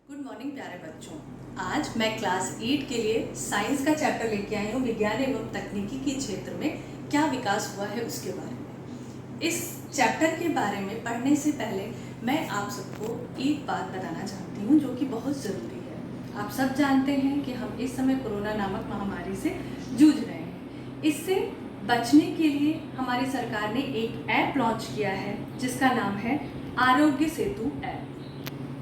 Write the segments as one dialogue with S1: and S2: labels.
S1: Good morning प्यारे बच्चों। आज मैं क्लास 8 के लिए साइंस का चैप्टर लेके आई हूँ। विज्ञान एवं तकनीकी के क्षेत्र में क्या विकास हुआ है उसके बारे में। इस चैप्टर के बारे में पढ़ने से पहले मैं आप सबको एक बात बताना चाहती हूँ जो कि बहुत ज़रूरी है। आप सब जानते हैं कि हम इस समय कोरोना नामक महामारी से जूझ रहे हैं। इससे बचने के लिए हमारी सरकार ने एक ऐप लॉन्च किया है जिसका नाम है आरोग्य सेतु ऐप।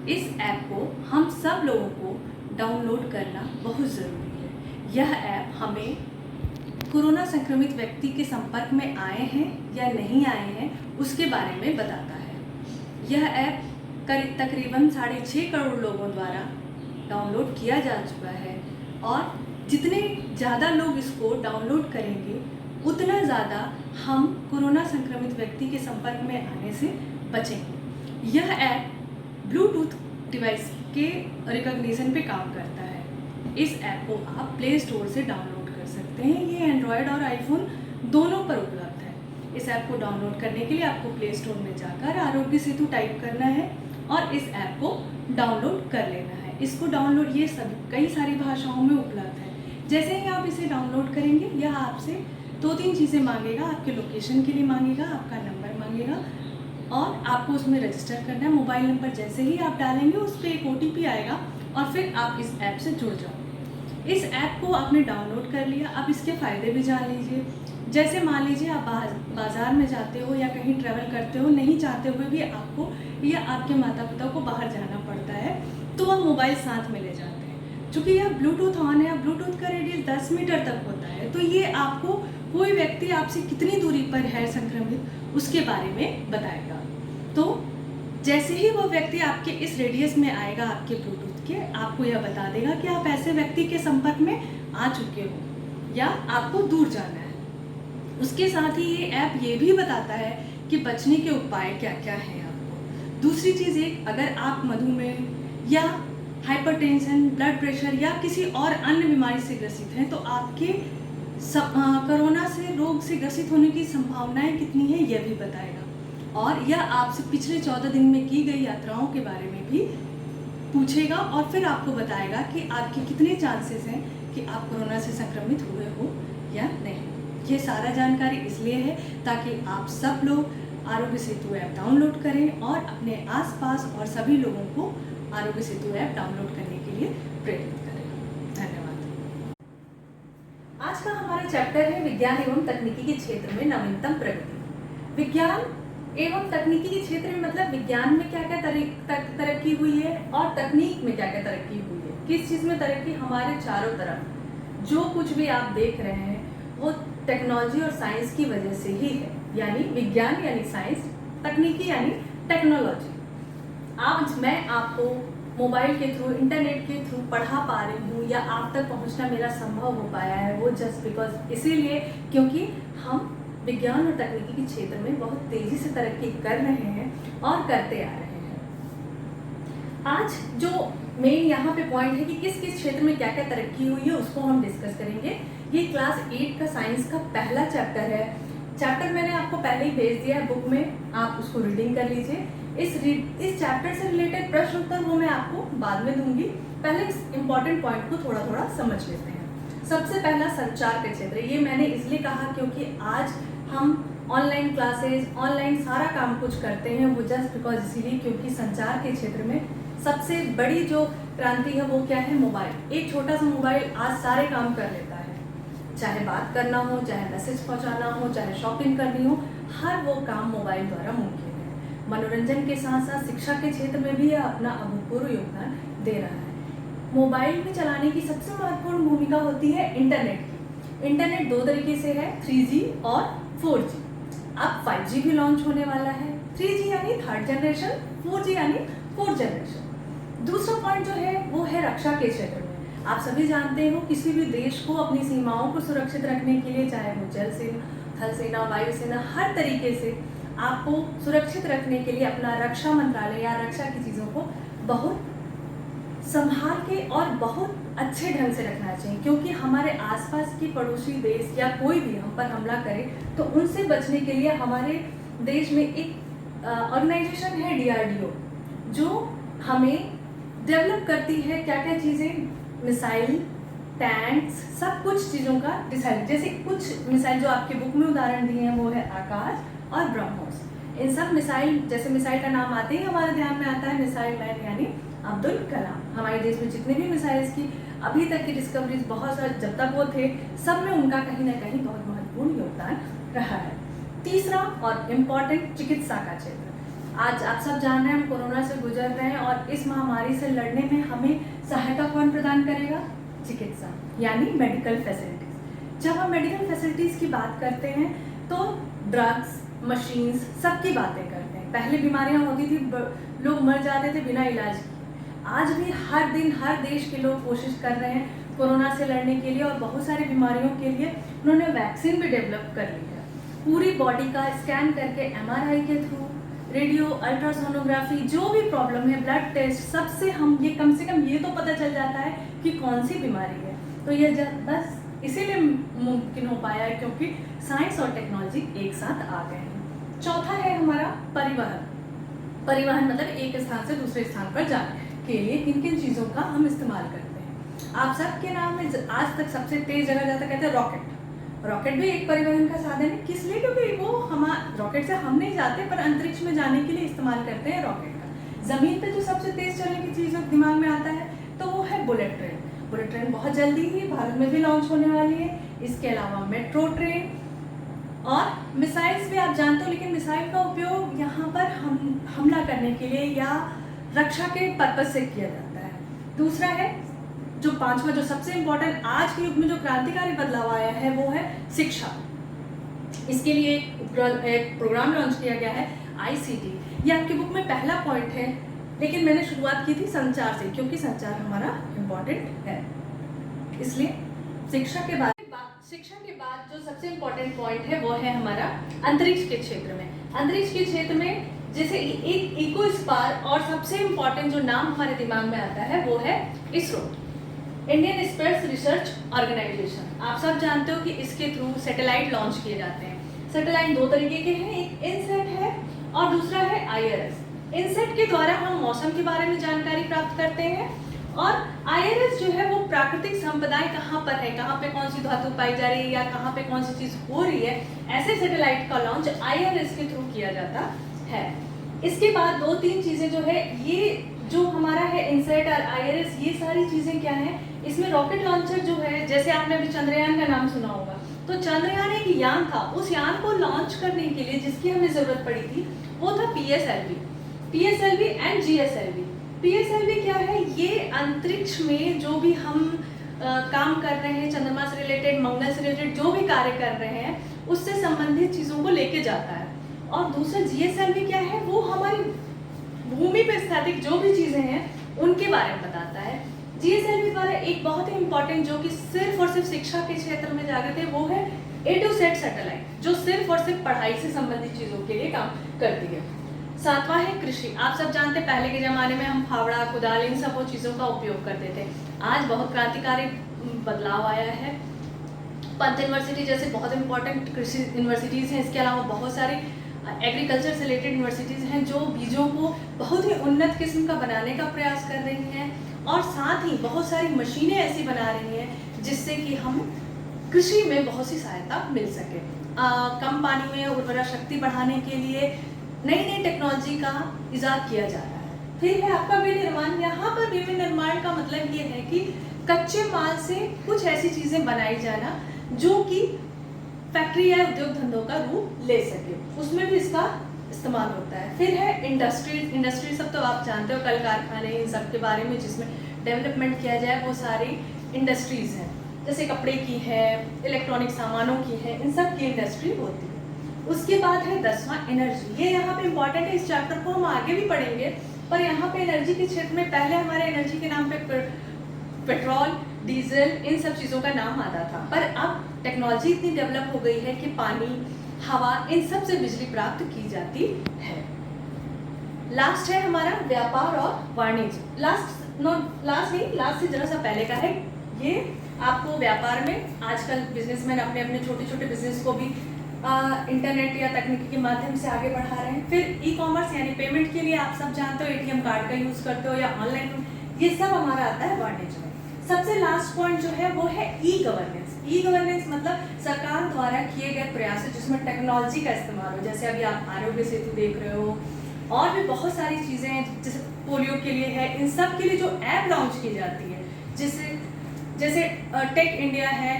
S1: इस ऐप को हम सब लोगों को डाउनलोड करना बहुत ज़रूरी है। यह ऐप हमें कोरोना संक्रमित व्यक्ति के संपर्क में आए हैं या नहीं आए हैं उसके बारे में बताता है। यह ऐप तकरीबन 6.5 करोड़ लोगों द्वारा डाउनलोड किया जा चुका है और जितने ज़्यादा लोग इसको डाउनलोड करेंगे उतना ज़्यादा हम कोरोना संक्रमित व्यक्ति के संपर्क में आने से बचेंगे। यह ऐप ब्लूटूथ डिवाइस के रिकॉग्निशन पे काम करता है। इस ऐप को आप प्ले स्टोर से डाउनलोड कर सकते हैं। ये एंड्रॉयड और आईफोन दोनों पर उपलब्ध है। इस ऐप को डाउनलोड करने के लिए आपको प्ले स्टोर में जाकर आरोग्य सेतु टाइप करना है और इस ऐप को डाउनलोड कर लेना है। इसको डाउनलोड ये सब कई सारी भाषाओं में उपलब्ध है। जैसे ही आप इसे डाउनलोड करेंगे यह आपसे 2-3 चीज़ें मांगेगा। आपके लोकेशन के लिए मांगेगा, आपका नंबर मांगेगा और आपको उसमें रजिस्टर करना है। मोबाइल नंबर जैसे ही आप डालेंगे उस पर एक OTP आएगा और फिर आप इस ऐप से जुड़ जाओगे। इस ऐप को आपने डाउनलोड कर लिया। अब इसके फ़ायदे भी जान लीजिए। जैसे मान लीजिए आप बाज़ार में जाते हो या कहीं ट्रैवल करते हो, नहीं चाहते हुए भी आपको या आपके माता पिता को बाहर जाना पड़ता है तो वह मोबाइल साथ में ले जाते हैं। चूँकि यह ब्लूटूथ ऑन है, ब्लूटूथ का रेडियस 10 मीटर तक होता है तो ये आपको कोई व्यक्ति आपसे कितनी दूरी पर है संक्रमित उसके बारे में बताएगा। तो जैसे ही वो व्यक्ति आपके इस रेडियस में आएगा आपके ब्लूटूथ के, आपको यह बता देगा कि आप ऐसे व्यक्ति के संपर्क में आ चुके हो या आपको दूर जाना है। उसके साथ ही ये ऐप ये भी बताता है कि बचने के उपाय क्या क्या हैं आपको। दूसरी चीज़ एक, अगर आप मधुमेह या हाइपरटेंशन, ब्लड प्रेशर या किसी और अन्य बीमारी से ग्रसित हैं तो आपके कोरोना से रोग से ग्रसित होने की संभावनाएं कितनी है यह भी बताएगा। और यह आपसे पिछले 14 दिन में की गई यात्राओं के बारे में भी पूछेगा और फिर आपको बताएगा कि आपके कितने चांसेस हैं कि आप कोरोना से संक्रमित हुए हो या नहीं। ये सारा जानकारी इसलिए है ताकि आप सब लोग आरोग्य सेतु ऐप डाउनलोड करें और अपने आसपास और सभी लोगों को आरोग्य सेतु ऐप डाउनलोड करने के लिए प्रेरित करें। धन्यवाद। आज का हमारा चैप्टर है विज्ञान एवं तकनीकी के क्षेत्र में नवीनतम प्रगति। विज्ञान एवं तकनीकी के क्षेत्र में मतलब विज्ञान में क्या क्या तरक्की हुई है और तकनीक में क्या क्या तरक्की हुई है। किस चीज़ में तरक्की? हमारे चारों तरफ जो कुछ भी आप देख रहे हैं वो टेक्नोलॉजी और साइंस की वजह से ही है। यानी विज्ञान यानी साइंस, तकनीकी यानी टेक्नोलॉजी। आज मैं आपको मोबाइल के थ्रू, इंटरनेट के थ्रू पढ़ा पा रही हूँ या आप तक पहुँचना मेरा संभव हो पाया है वो जस्ट बिकॉज इसीलिए क्योंकि हम विज्ञान और तकनीकी के क्षेत्र में बहुत तेजी से तरक्की कर रहे हैं और करते आ रहे हैं। आज जो मेन यहाँ पे पॉइंट है कि किस किस क्षेत्र में क्या क्या तरक्की हुई है उसको हम डिस्कस करेंगे। ये क्लास 8 का साइंस का पहला चैप्टर है। चैप्टर मैंने आपको पहले ही भेज दिया है बुक में, आप उसको रीडिंग कर लीजिए। इस चैप्टर से रिलेटेड प्रश्न उत्तर वो मैं आपको बाद में दूंगी। पहले इस इम्पॉर्टेंट पॉइंट को थोड़ा थोड़ा समझ लेते हैं। सबसे पहला संचार का क्षेत्र। ये मैंने इसलिए कहा क्योंकि आज हम ऑनलाइन क्लासेस, ऑनलाइन सारा काम कुछ करते हैं वो जस्ट बिकॉज इसीलिए क्योंकि संचार के क्षेत्र में सबसे बड़ी जो क्रांति है वो क्या है? मोबाइल। एक छोटा सा मोबाइल आज सारे काम कर लेता है। चाहे बात करना हो, चाहे मैसेज पहुंचाना हो, चाहे शॉपिंग करनी हो, हर वो काम मोबाइल द्वारा मुमकिन है। मनोरंजन के साथ साथ शिक्षा के क्षेत्र में भी यह अपना अभूतपूर्व योगदान दे रहा है। मोबाइल में चलाने की सबसे महत्वपूर्ण भूमिका होती है इंटरनेट की। इंटरनेट 2 तरीके से है, 3G और 4G। अब 5G भी लॉन्च होने वाला है। 3G यानी 3rd जनरेशन, 4G यानी 4th जनरेशन। दूसरा पॉइंट जो है वो है रक्षा के क्षेत्र में। आप सभी जानते हो किसी भी देश को अपनी सीमाओं को सुरक्षित रखने के लिए, चाहे वो जल सेना, थल सेना, वायु सेना, हर तरीके से आपको सुरक्षित रखने के लिए अपना रक्षा मंत्रालय या रक्षा की चीज़ों को बहुत संभाल के और बहुत अच्छे ढंग से रखना चाहिए। क्योंकि हमारे आसपास की पड़ोसी देश या कोई भी हम पर हमला करे तो उनसे बचने के लिए हमारे देश में एक ऑर्गेनाइजेशन है DRDO जो हमें डेवलप करती है क्या क्या चीज़ें, मिसाइल, टैंक्स, सब कुछ चीज़ों का डिसाइड। जैसे कुछ मिसाइल जो आपके बुक में उदाहरण दिए हैं वो है आकाश और ब्रह्मोस। इन सब मिसाइल, जैसे मिसाइल का नाम आते ही हमारे ध्यान में आता है मिसाइल मैन यानी अब्दुल कलाम। हमारे देश में जितने भी मिसाइल्स की अभी तक की डिस्कवरीज बहुत सारे जब तक वो थे, सब में उनका कहीं ना कहीं बहुत महत्वपूर्ण योगदान रहा है। तीसरा और इम्पॉर्टेंट, चिकित्सा का क्षेत्र। आज आप सब जान रहे हैं हम कोरोना से गुजर रहे हैं और इस महामारी से लड़ने में हमें सहायता कौन प्रदान करेगा? चिकित्सा यानी मेडिकल फैसिलिटीज। जब हम मेडिकल फैसिलिटीज की बात करते हैं तो ड्रग्स, मशीन्स, सबकी बातें करते हैं। पहले बीमारियां होती थी, लोग मर जाते थे बिना इलाज के। आज भी हर दिन हर देश के लोग कोशिश कर रहे हैं कोरोना से लड़ने के लिए और बहुत सारी बीमारियों के लिए उन्होंने वैक्सीन भी डेवलप कर ली है। पूरी बॉडी का स्कैन करके MRI के थ्रू, रेडियो, अल्ट्रासोनोग्राफी, जो भी प्रॉब्लम है, ब्लड टेस्ट, सबसे हम ये कम से कम ये तो पता चल जाता है कि कौन सी बीमारी है। तो ये बस इसीलिए मुमकिन हो पाया है क्योंकि साइंस और टेक्नोलॉजी एक साथ आ गए हैं। चौथा है हमारा परिवहन। परिवहन मतलब एक स्थान से दूसरे स्थान पर जाने के लिए किन किन चीज़ों का हम इस्तेमाल करते हैं। आप सबके नाम में आज तक सबसे तेज जगह जाता कहते हैं रॉकेट। रॉकेट भी एक परिवहन का साधन है। किस लिए? क्योंकि वो रॉकेट से हम नहीं जाते पर अंतरिक्ष में जाने के लिए इस्तेमाल करते हैं रॉकेट का। जमीन पे जो सबसे तेज चलने की चीज़ दिमाग में आता है तो वो है बुलेट ट्रेन। बुलेट ट्रेन बहुत जल्दी ही भारत में भी लॉन्च होने वाली है। इसके अलावा मेट्रो ट्रेन और मिसाइल्स भी आप जानते हो, लेकिन मिसाइल का उपयोग यहाँ पर हमला करने के लिए या रक्षा के पर्पज से किया जाता है। दूसरा है जो पांचवा, जो सबसे इम्पोर्टेंट आज के युग में जो क्रांतिकारी बदलाव आया है वो है शिक्षा। इसके लिए एक प्रोग्राम लॉन्च किया गया है ICT। ये आपकी बुक में पहला पॉइंट है, लेकिन मैंने शुरुआत की थी संचार से क्योंकि संचार हमारा इम्पोर्टेंट है। इसलिए शिक्षा के बाद जो सबसे इम्पोर्टेंट पॉइंट है वो है हमारा अंतरिक्ष के क्षेत्र में। अंतरिक्ष के क्षेत्र में जैसे एक इकोस्पार और सबसे इम्पोर्टेंट जो नाम हमारे दिमाग में आता है वो है ISRO, Indian space research organisation. आप सब जानते हो कि इसके थ्रू सैटेलाइट लॉन्च किए जाते हैं। सैटेलाइट दो तरीके के हैं, एक इनसैट है और दूसरा है IRS। इनसैट के द्वारा हम मौसम के बारे में जानकारी प्राप्त करते हैं और IRS जो है वो प्राकृतिक संपदाएं कहाँ पर है, कहाँ पे कौन सी धातु पाई जा रही है या कहाँ पे कौन सी चीज हो रही है, ऐसे सैटेलाइट का लॉन्च IRS के थ्रू किया जाता है। इसके बाद दो तीन चीजें जो है, ये जो हमारा है इनसैट और IRS, ये सारी चीजें क्या है, इसमें रॉकेट लॉन्चर जो है, जैसे आपने अभी चंद्रयान का नाम सुना होगा, तो चंद्रयान एक यान था। उस यान को लॉन्च करने के लिए जिसकी हमें जरूरत पड़ी थी वो था PSLV एंड GSLV। PSLV क्या है? ये अंतरिक्ष में जो भी हम काम कर रहे हैं, चंद्रमा से रिलेटेड, मंगल से रिलेटेड जो भी कार्य कर रहे हैं उससे संबंधित चीजों को लेके जाता है। और दूसरा GSLV क्या है? वो हमारी भूमि पर स्थित जो भी चीजें हैं उनके बारे में बताता है। GSLV द्वारा एक बहुत ही इंपॉर्टेंट जो कि सिर्फ और सिर्फ शिक्षा के क्षेत्र में जागृत है वो है A to Z सैटेलाइट, जो सिर्फ और सिर्फ पढ़ाई से संबंधित चीजों के लिए काम करती है। सातवां है कृषि। आप सब जानते हैं पहले के जमाने में हम फावड़ा, कुदाल, इन सब वो चीजों का उपयोग करते थे। आज बहुत क्रांतिकारी बदलाव आया है। पंत यूनिवर्सिटी जैसे बहुत इंपॉर्टेंट कृषि यूनिवर्सिटीज हैं। इसके अलावा बहुत सारी एग्रीकल्चर से रिलेटेड यूनिवर्सिटीज हैं जो बीजों को बहुत ही उन्नत किस्म का बनाने का प्रयास कर रही हैं और साथ ही बहुत सारी मशीनें ऐसी बना रही हैं जिससे कि हम कृषि में बहुत सी सहायता मिल सके। कम पानी में उर्वरा शक्ति बढ़ाने के लिए नई नई टेक्नोलॉजी का इजाद किया जा रहा है। फिर है आपका विनिर्माण। यहाँ पर विनिर्माण का मतलब ये है कि कच्चे माल से कुछ ऐसी चीजें बनाई जाना जो कि फैक्ट्री या उद्योग धंधों का रूप ले सके, उसमें भी इसका इस्तेमाल होता है। फिर है इंडस्ट्री सब तो आप जानते हो, कल कारखाने, इन सब के बारे में जिसमें डेवलपमेंट किया जाए वो सारी इंडस्ट्रीज हैं, जैसे कपड़े की है, इलेक्ट्रॉनिक सामानों की है, इन सब की इंडस्ट्री होती है। उसके बाद है 10वां एनर्जी। ये यहाँ पे इम्पोर्टेंट है, इस चैप्टर को हम आगे भी पढ़ेंगे, पर यहाँ पे एनर्जी के क्षेत्र में पहले हमारे एनर्जी के नाम पे पेट्रोल, डीजल, इन सब चीज़ों का नाम आता था, पर अब टेक्नोलॉजी इतनी डेवलप हो गई है कि पानी, हवा, इन सब से बिजली प्राप्त की जाती है। लास्ट है हमारा व्यापार और वाणिज्य। लास्ट से जरा सा पहले का है। ये आपको व्यापार में आजकल बिजनेसमैन अपने अपने छोटे छोटे बिजनेस को भी इंटरनेट या तकनीकी के माध्यम से आगे बढ़ा रहे हैं। फिर ई-कॉमर्स यानी पेमेंट के लिए आप सब जानते हो ATM कार्ड का यूज़ करते हो या ऑनलाइन ये सब हमारा आता है वाणिज्य में। सबसे लास्ट पॉइंट जो है वो है ई गवर्नेंस। ई गवर्नेंस मतलब सरकार द्वारा किए गए प्रयास जिसमें टेक्नोलॉजी का इस्तेमाल हो, जैसे अभी आप आरोग्य सेतु देख रहे हो, और भी बहुत सारी चीज़ें हैं जैसे पोलियो के लिए है, इन सब के लिए जो ऐप लॉन्च की जाती है, जैसे टेक इंडिया है,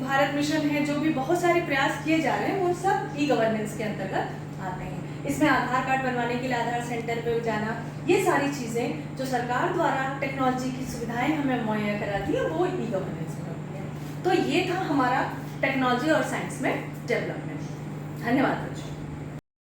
S1: भारत मिशन है, जो भी बहुत सारे प्रयास किए जा रहे हैं वो सब ई गवर्नेंस के अंतर्गत आते हैं। इसमें आधार कार्ड बनवाने के लिए आधार सेंटर पे जाना, ये सारी चीज़ें जो सरकार द्वारा टेक्नोलॉजी की सुविधाएं हमें मुहैया कराती है वो ई गवर्नेंस में होती है। तो ये था हमारा टेक्नोलॉजी और साइंस में डेवलपमेंट। धन्यवाद बच्चों।